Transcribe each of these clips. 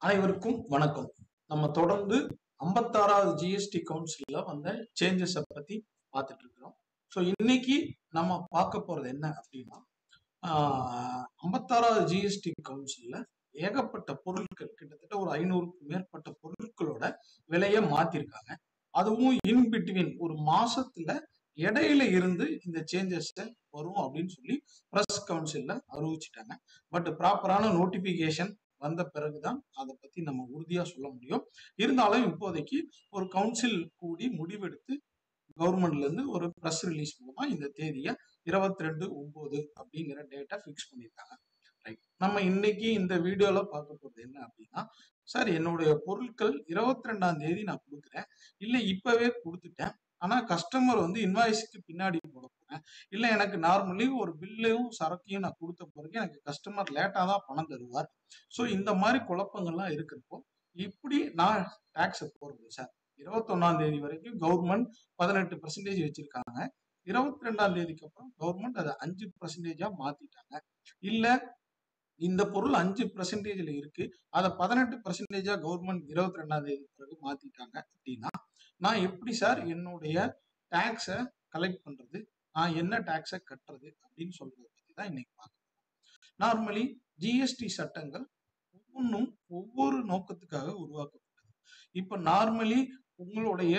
அனைவருக்கும் வணக்கம். நம்ம தொடர்ந்து 56வது ஜிஎஸ்டி கவுன்சில்ல வந்த சேஞ்சஸ் பத்தி பார்த்துட்டு இருக்கிறோம். ஸோ இன்னைக்கு நம்ம பார்க்க போறது என்ன அப்படின்னா, 56வது ஜிஎஸ்டி கவுன்சில்ல ஏகப்பட்ட பொருட்கள், கிட்டத்தட்ட ஒரு 500க்கும் மேற்பட்ட பொருட்களோட விலையை மாத்திருக்காங்க. அதுவும் இன் பிட்வீன் ஒரு மாசத்துல இடையில இருந்து இந்த சேஞ்சஸ் வரும் அப்படின்னு சொல்லி பிரஸ் கவுன்சில்ல அறிவிச்சிட்டாங்க. பட் ப்ராப்பரான நோட்டிபிகேஷன் வந்த பிறகுதான் அதை பத்தி நம்ம உறுதியா சொல்ல முடியும். இருந்தாலும் இப்போதைக்கு ஒரு கவுன்சில் கூடி முடிவெடுத்து கவர்மெண்ட்ல இருந்து ஒரு பிரஸ் ரிலீஸ் மூலமா இந்த தேதியை 22/9 அப்படிங்கிற டேட்டா பிக்ஸ் பண்ணியிருக்காங்க. ரைட். நம்ம இன்னைக்கு இந்த வீடியோல பார்க்க போறது என்ன அப்படின்னா, சார் என்னுடைய பொருட்கள் 22ஆம் தேதி நான் கொடுக்குறேன், இல்ல இப்பவே கொடுத்துட்டேன், ஆனா கஸ்டமர் வந்து இன்வாய்ஸ்க்கு பின்னாடி போட போறேன், இல்ல எனக்கு நார்மலி ஒரு பில்லையும் சரக்கையும் நான் கொடுத்த பிறகு எனக்கு கஸ்டமர் லேட்டா தான் பணம் தருவார். ஸோ இந்த மாதிரி குழப்பங்கள்லாம் இருக்கிறப்போ இப்படி நான் டாக்ஸ் போடுறது சார். 21ஆம் தேதி வரைக்கும் கவர்மெண்ட் 18% வச்சிருக்காங்க. 22ஆம் தேதிக்கு அப்புறம் கவர்மெண்ட் அதை 5% மாத்திட்டாங்க. இல்ல இந்த பொருள் 5%ல இருக்கு, அதை 18% கவர்மெண்ட் 22ஆம் தேதி பிறகு மாத்திட்டாங்க அப்படின்னா நான் எப்படி சார் என்னுடைய டாக்ஸை கலெக்ட் பண்றது, நான் என்ன டாக்ஸை கட்டுறது அப்படின்னு சொல்றதை பத்தி தான் இன்னைக்கு பார்க்கணும். நார்மலி ஜிஎஸ்டி சட்டங்கள் ஒவ்வொன்றும் ஒவ்வொரு நோக்கத்துக்காக உருவாக்கப்பட்டது. இப்ப நார்மலி உங்களுடைய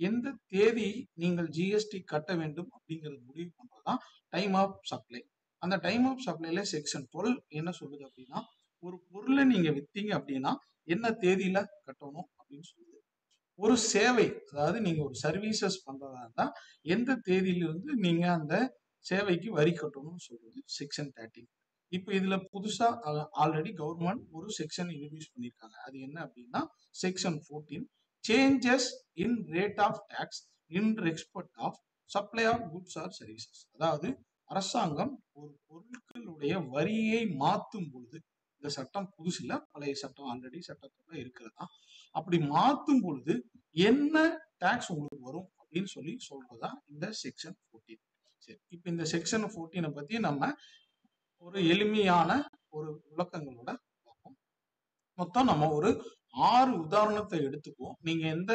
எந்த தேதி நீங்கள் ஜிஎஸ்டி கட்ட வேண்டும் அப்படிங்கிறது முடிவு பண்றதுதான் டைம் ஆஃப் சப்ளை. அந்த டைம் ஆஃப் சப்ளைல செக்ஷன் 12 என்ன சொல்லுது அப்படின்னா, ஒரு பொருளை நீங்க வித்தீங்க அப்படின்னா என்ன தேதியில கட்டணும் அப்படின்னு சொல்லுது. ஒரு சேவை, அதாவது நீங்க ஒரு சர்வீசஸ் பண்றதா இருந்தா எந்த தேதியிலிருந்து நீங்க அந்த சேவைக்கு வரி கட்டணும்னு சொல்றது செக்ஷன் 13. இப்போ இதுல புதுசா ஆல்ரெடி கவர்மெண்ட் ஒரு செக்ஷன் இன்ட்ரடியூஸ் பண்ணிருக்காங்க. அது என்ன அப்படின்னா section 14, changes in rate of tax in respect of supply of goods or services. அதாவது அரசாங்கம் ஒரு பொருட்களுடைய வரியை மாற்றும் பொழுது, இந்த சட்டம் புதுசு இல்ல, பழைய சட்டம் ஆல்ரெடி சட்டத்தோட இருக்கிறதா, அப்படி மாற்றும் பொழுது என்ன டாக்ஸ் உங்களுக்கு வரும் அப்படின்னு சொல்லி சொல்றதா இந்த செக்ஷன் 14. சரி, இப்ப இந்த செக்ஷன் 14 பத்தி நம்ம ஒரு எளிமையான ஒரு விளக்கங்களோட பார்ப்போம். மொத்தம் நம்ம ஒரு 6 உதாரணத்தை எடுத்துக்குவோம். நீங்க இந்த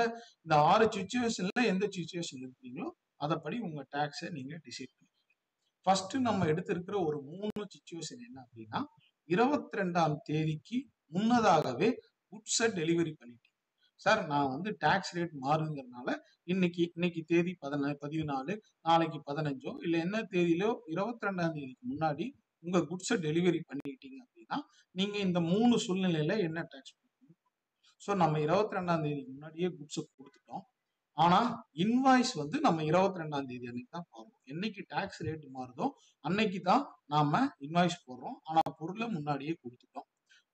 6 சிச்சுவேஷன்ல எந்த சிச்சுவேஷன் இருக்கீங்களோ அதைப்படி உங்க டாக்ஸை நீங்க டிசைட் பண்ணிக்கலாம். ஃபர்ஸ்ட் நம்ம எடுத்திருக்கிற ஒரு 3 சிச்சுவேஷன் என்ன அப்படின்னா, 22ஆம் தேதிக்கு முன்னதாகவே குட்ஸை டெலிவரி பண்ணிட்டீங்க சார். நான் வந்து டாக்ஸ் ரேட் மாறுங்கிறதுனால இன்னைக்கு தேதி 14, நாளைக்கு 15, இல்ல என்ன தேதியிலோ 22ஆம் தேதிக்கு முன்னாடி உங்க குட்ஸை டெலிவரி பண்ணிட்டீங்க அப்படின்னா நீங்க இந்த 3 சூழ்நிலையில என்ன டாக்ஸ் கொடுக்கணும். ஸோ நம்ம 22ஆம் தேதிக்கு முன்னாடியே குட்ஸை கொடுத்துட்டோம். ஆனா இன்வாய்ஸ் வந்து நம்ம 22ஆம் தேதி அன்னைக்கு தான் போடுறோம். என்னைக்கு டாக்ஸ் ரேட் மாறுதோ அன்னைக்கு தான் நாம இன்வாய்ஸ் போடுறோம். ஆனா பொருளை முன்னாடியே கொடுத்துட்டோம்.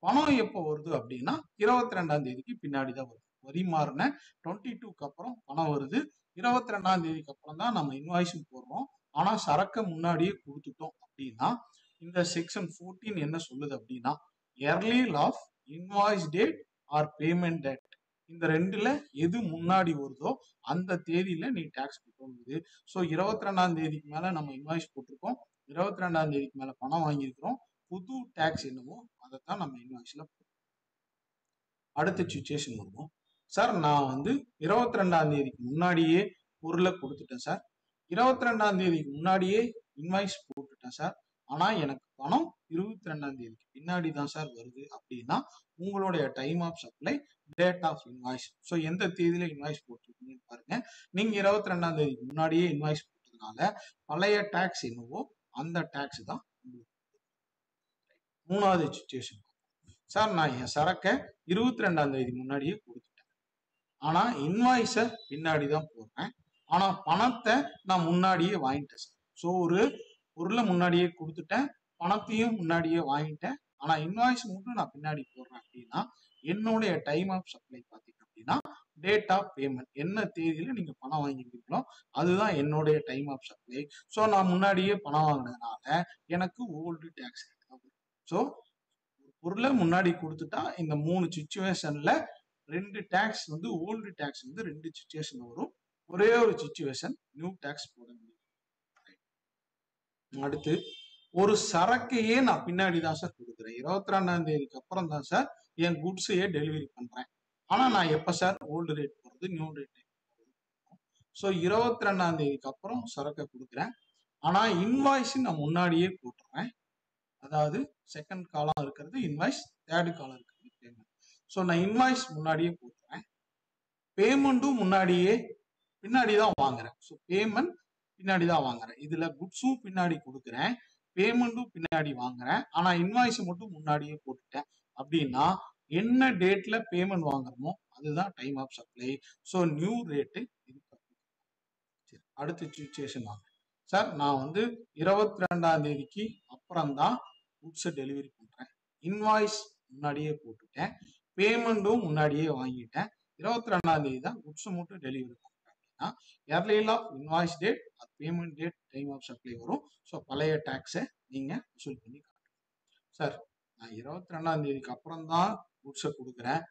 பணம் எப்போ வருது அப்படின்னா 22ஆம் தேதிக்கு பின்னாடி தான் வருது. வரி மாறின 22க்கு அப்புறம் பணம் வருது. 22ஆம் தேதிக்கு அப்புறம் தான் நம்ம இன்வாய்ஸும் போடுறோம். ஆனா சரக்கை முன்னாடியே கொடுத்துட்டோம் அப்படின்னா இந்த செக்ஷன் 14 என்ன சொல்லுது அப்படின்னா, early of invoice date or payment date, இந்த ரெண்டுல எது முன்னாடி வருதோ அந்த தேதியில நீ டாக்ஸ் கட்டணும். ஸோ 22ஆம் தேதிக்கு மேல நம்ம இன்வாய்ஸ் போட்டிருக்கோம், 22ஆம் தேதிக்கு மேல பணம் வாங்கியிருக்கிறோம், புது டாக்ஸ் என்னவோ அதைத்தான் நம்ம இன்வாய்ஸ்ல போடுறோம். அடுத்த சிச்சுவேஷன் வருவோம். சார் நான் வந்து 22ஆம் தேதிக்கு முன்னாடியே பொருளை கொடுத்துட்டேன் சார், 22ஆம் தேதிக்கு முன்னாடியே இன்வாய்ஸ் போட்டுட்டேன் சார், ஆனா எனக்கு பணம் 22ஆம் தேதிக்கு பின்னாடி தான் சார் வருது அப்படின்னா உங்களுடைய time of supply, date of invoice. So எந்த தேதியில இன்வாய்ஸ் போட்டிருக்கீங்கன்னு பாருங்க. நீங்க 22ஆம் தேதிக்கு முன்னாடியே இன்வாய்ஸ் போட்டதுனால பழைய டாக்ஸ் என்னவோ அந்த டாக்ஸ் தான் உங்களுக்கு. மூணாவது சிச்சுவேஷன், சார் நான் என் சரக்கை 22ஆம் தேதி முன்னாடியே கொடுத்துட்டேன், ஆனா இன்வாய்ஸை பின்னாடி தான் போடுறேன், ஆனா பணத்தை நான் முன்னாடியே வாங்கிட்டேன் சார். ஸோ ஒரு பொருளை முன்னாடியே கொடுத்துட்டேன், பணத்தையும் முன்னாடியே வாங்கிட்டேன், ஆனா இன்வாய்ஸ் மட்டும் நான் பின்னாடி போடுறேன் அப்படின்னா என்னுடைய டைம் ஆஃப் சப்ளை பார்த்தீங்க அப்படின்னா டேட் ஆஃப் பேமெண்ட், என்ன தேதியில நீங்க பணம் வாங்கிருக்கீங்களோ அதுதான் என்னுடைய டைம் ஆஃப் சப்ளை. ஸோ நான் முன்னாடியே பணம் வாங்கினதுனால எனக்கு ஓல்டு டாக்ஸ் ரேட் தான் வரும். ஸோ பொருளை முன்னாடி கொடுத்துட்டா இந்த 3 சிச்சுவேஷன்ல 2 டாக்ஸ் வந்து ஓல்டு டாக்ஸ் வந்து 2 சிச்சுவேஷன் வரும், ஒரே ஒரு சிச்சுவேஷன் நியூ டாக்ஸ் போட முடியும். அடுத்து ஒரு சரக்கையே நான் பின்னாடி தான் சார் கொடுக்குறேன், 22ஆம் தேதிக்கு அப்புறம் தான் சார் என் குட்ஸையே டெலிவரி பண்றேன். ஆனா நான் எப்ப சார் ஓல்டு ரேட் போறது நியூ ரேட்? ஸோ 22ஆம் தேதிக்கு அப்புறம் சரக்கை கொடுக்குறேன். ஆனா இன்வாய்ஸ் நான் முன்னாடியே போட்டுறேன். அதாவது செகண்ட் காலம் இருக்கிறது இன்வாய்ஸ், தேர்ட் காலம் இருக்கிறது பேமெண்ட். ஸோ நான் இன்வாய்ஸ் முன்னாடியே போட்டுறேன், பேமெண்ட்டும் முன்னாடியே பின்னாடி தான் வாங்குறேன். ஸோ பேமெண்ட் பின்னாடி தான் வாங்குறேன். இதுல குட்ஸும் பின்னாடி கொடுக்குறேன், பேமெண்ட்டும் பின்னாடி வாங்குறேன். ஆனா இன்வாய்ஸ் மட்டும் முன்னாடியே போட்டுட்டேன். அப்படின்னா என்ன டேட்ல பேமெண்ட் வாங்குறோமோ அதுதான் time of supply. So new rate இது. அடுத்த சுச்சுவேஷன் வாங்க சார், நான் வந்து 22ஆம் தேதிக்கு அப்புறம் தான் குட்ஸை டெலிவரி பண்றேன், இன்வாய்ஸ் முன்னாடியே போட்டுட்டேன், பேமெண்ட்டும் முன்னாடியே வாங்கிட்டேன், 22ஆம் தேதி தான் குட்ஸ் மட்டும் டெலிவரி பண்றேன் அப்படின்னா ஏர்லியில் ஆஃப் இன்வாய்ஸ் டேட் அது payment date time of supply வரும். ஸோ பழைய டேக்ஸை நீங்க வசூல் பண்ணி காட்டணும். சார் நான் 22ஆம் தேதிக்கு அப்புறம் தான் குட்ஸை கொடுக்குறேன்,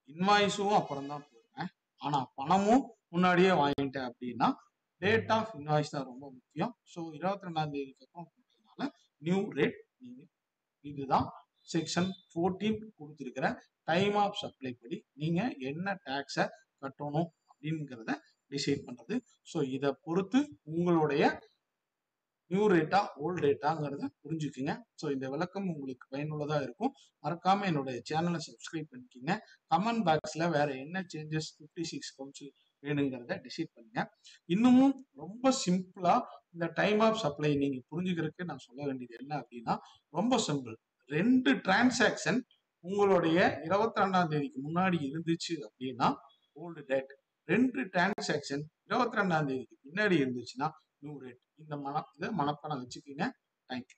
இன்வாய்ஸும் அப்புறம் தான் போடுறேன், ஆனா பணமும் முன்னாடியே வாங்கிட்டேன் அப்படின்னா டேட் ஆஃப் இன்வாய்ஸ் தான் ரொம்ப முக்கியம். ஸோ 22ஆம் தேதிக்கு அப்புறம் போட்டதுனால நியூ ரேட் நீங்க இதுதான் செக்ஷன் 14 கொடுத்திருக்கிற டைம் ஆஃப் சப்ளை படி நீங்க என்ன டாக்ஸை கட்டணும் அப்படிங்கிறத டிசைட் பண்றது. ஸோ இதை பொறுத்து உங்களுடைய நியூ ரேட்டா ஓல்டு ரேட்டாங்கிறத புரிஞ்சுக்குங்க. ஸோ இந்த விளக்கம் உங்களுக்கு பயனுள்ளதா இருக்கும். மறக்காம என்னுடைய சேனலை சப்ஸ்கிரைப் பண்ணிக்கோங்க. கமெண்ட் பாக்ஸ்ல வேற என்ன சேஞ்சஸ் 56 கவுன்சில் வேணுங்கிறத டிசைட் பண்ணுங்க. இன்னமும் ரொம்ப சிம்பிளா இந்த டைம் ஆஃப் சப்ளை நீங்க புரிஞ்சுக்கிறதுக்கு நான் சொல்ல வேண்டியது என்ன அப்படின்னா ரொம்ப சிம்பிள். 2 டிரான்சாக்சன் உங்களுடைய 22ஆம் தேதிக்கு முன்னாடி இருந்துச்சு அப்படின்னா ஓல்டு டேட், 2 டிரான்சாக்சன் 22ஆம் தேதிக்கு பின்னாடி இருந்துச்சுன்னா நியூ ரேட். இதை மனப்பாடம் வச்சுக்கோங்க. தேங்க்யூ.